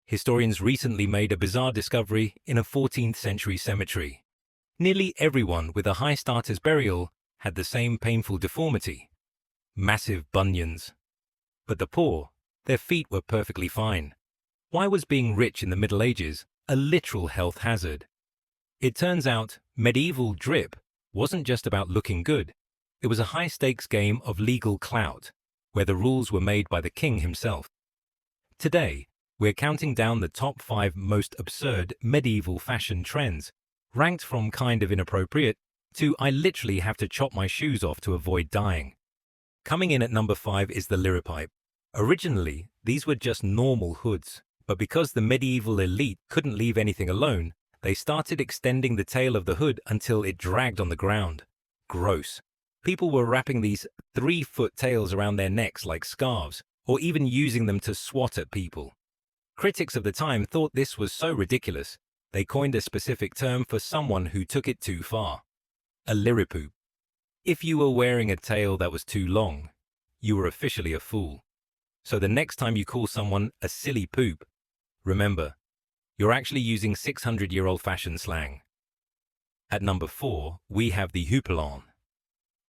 Historians recently made a bizarre discovery in a 14th century cemetery. Nearly everyone with a high status burial had the same painful deformity: massive bunions. But the poor, their feet were perfectly fine. Why was being rich in the Middle Ages a literal health hazard? It turns out medieval drip wasn't just about looking good. It was a high-stakes game of legal clout, where the rules were made by the king himself. Today, we're counting down the top 5 most absurd medieval fashion trends, ranked from kind of inappropriate to I literally have to chop my shoes off to avoid dying. Coming in at number 5 is the liripipe. Originally, these were just normal hoods, but because the medieval elite couldn't leave anything alone, they started extending the tail of the hood until it dragged on the ground. Gross. People were wrapping these 3-foot tails around their necks like scarves, or even using them to swat at people. Critics of the time thought this was so ridiculous, they coined a specific term for someone who took it too far: a liripoop. If you were wearing a tail that was too long, you were officially a fool. So the next time you call someone a silly poop, remember, you're actually using 600-year-old fashion slang. At number 4, we have the houppelande.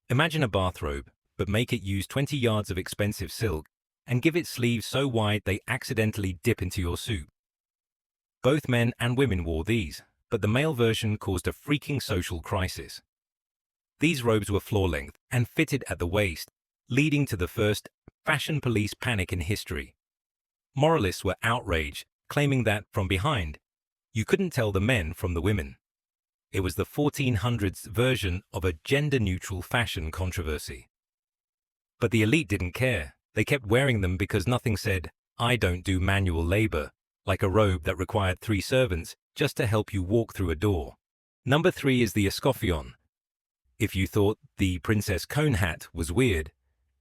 Imagine a bathrobe, but make it use 20 yards of expensive silk and give it sleeves so wide they accidentally dip into your soup. Both men and women wore these, but the male version caused a freaking social crisis. These robes were floor-length and fitted at the waist, leading to the first fashion police panic in history. Moralists were outraged, claiming that, from behind, you couldn't tell the men from the women. It was the 1400s version of a gender-neutral fashion controversy. But the elite didn't care. They kept wearing them because nothing said, "I don't do manual labor," like a robe that required 3 servants just to help you walk through a door. Number 3 is the escoffion. If you thought the princess cone hat was weird,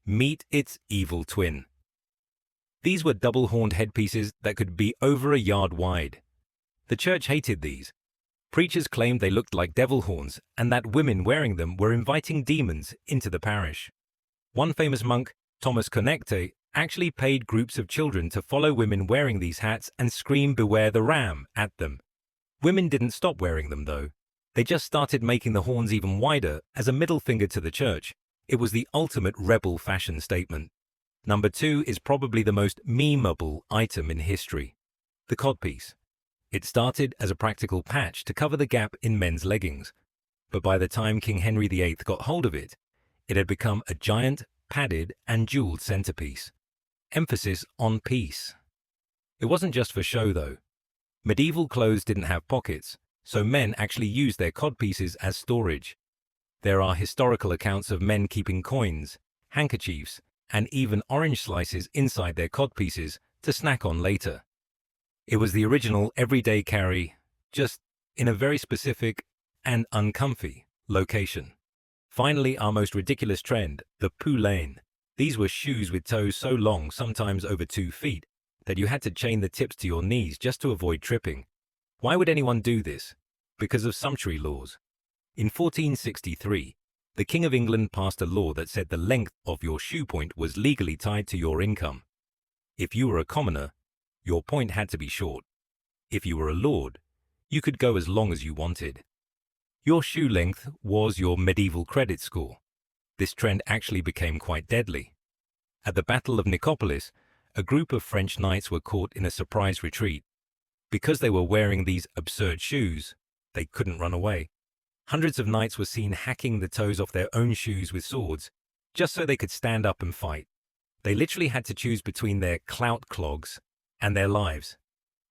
meet its evil twin. These were double-horned headpieces that could be over a yard wide. The church hated these. Preachers claimed they looked like devil horns and that women wearing them were inviting demons into the parish. One famous monk, Thomas Connecte, actually paid groups of children to follow women wearing these hats and scream "Beware the ram" at them. Women didn't stop wearing them, though. They just started making the horns even wider as a middle finger to the church. It was the ultimate rebel fashion statement. Number 2 is probably the most memeable item in history: the codpiece. It started as a practical patch to cover the gap in men's leggings, but by the time King Henry VIII got hold of it, it had become a giant, padded and jeweled centerpiece. Emphasis on peace. It wasn't just for show, though. Medieval clothes didn't have pockets, so men actually used their codpieces as storage. There are historical accounts of men keeping coins, handkerchiefs, and even orange slices inside their codpieces to snack on later. It was the original everyday carry, just in a very specific and uncomfy location. Finally, our most ridiculous trend, the poulain. These were shoes with toes so long, sometimes over 2 feet, that you had to chain the tips to your knees just to avoid tripping. Why would anyone do this? Because of sumptuary laws. In 1463, the King of England passed a law that said the length of your shoe point was legally tied to your income. If you were a commoner, your point had to be short. If you were a lord, you could go as long as you wanted. Your shoe length was your medieval credit score. This trend actually became quite deadly. At the Battle of Nicopolis, a group of French knights were caught in a surprise retreat. Because they were wearing these absurd shoes, they couldn't run away. Hundreds of knights were seen hacking the toes off their own shoes with swords, just so they could stand up and fight. They literally had to choose between their clout clogs and their lives.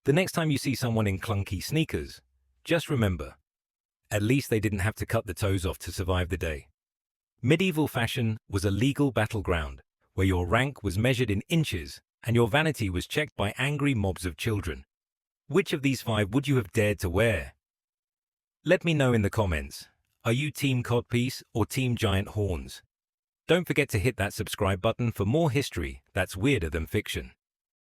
The next time you see someone in clunky sneakers, just remember, at least they didn't have to cut the toes off to survive the day. Medieval fashion was a legal battleground where your rank was measured in inches and your vanity was checked by angry mobs of children. Which of these 5 would you have dared to wear? Let me know in the comments. Are you team codpiece or team giant horns? Don't forget to hit that subscribe button for more history that's weirder than fiction.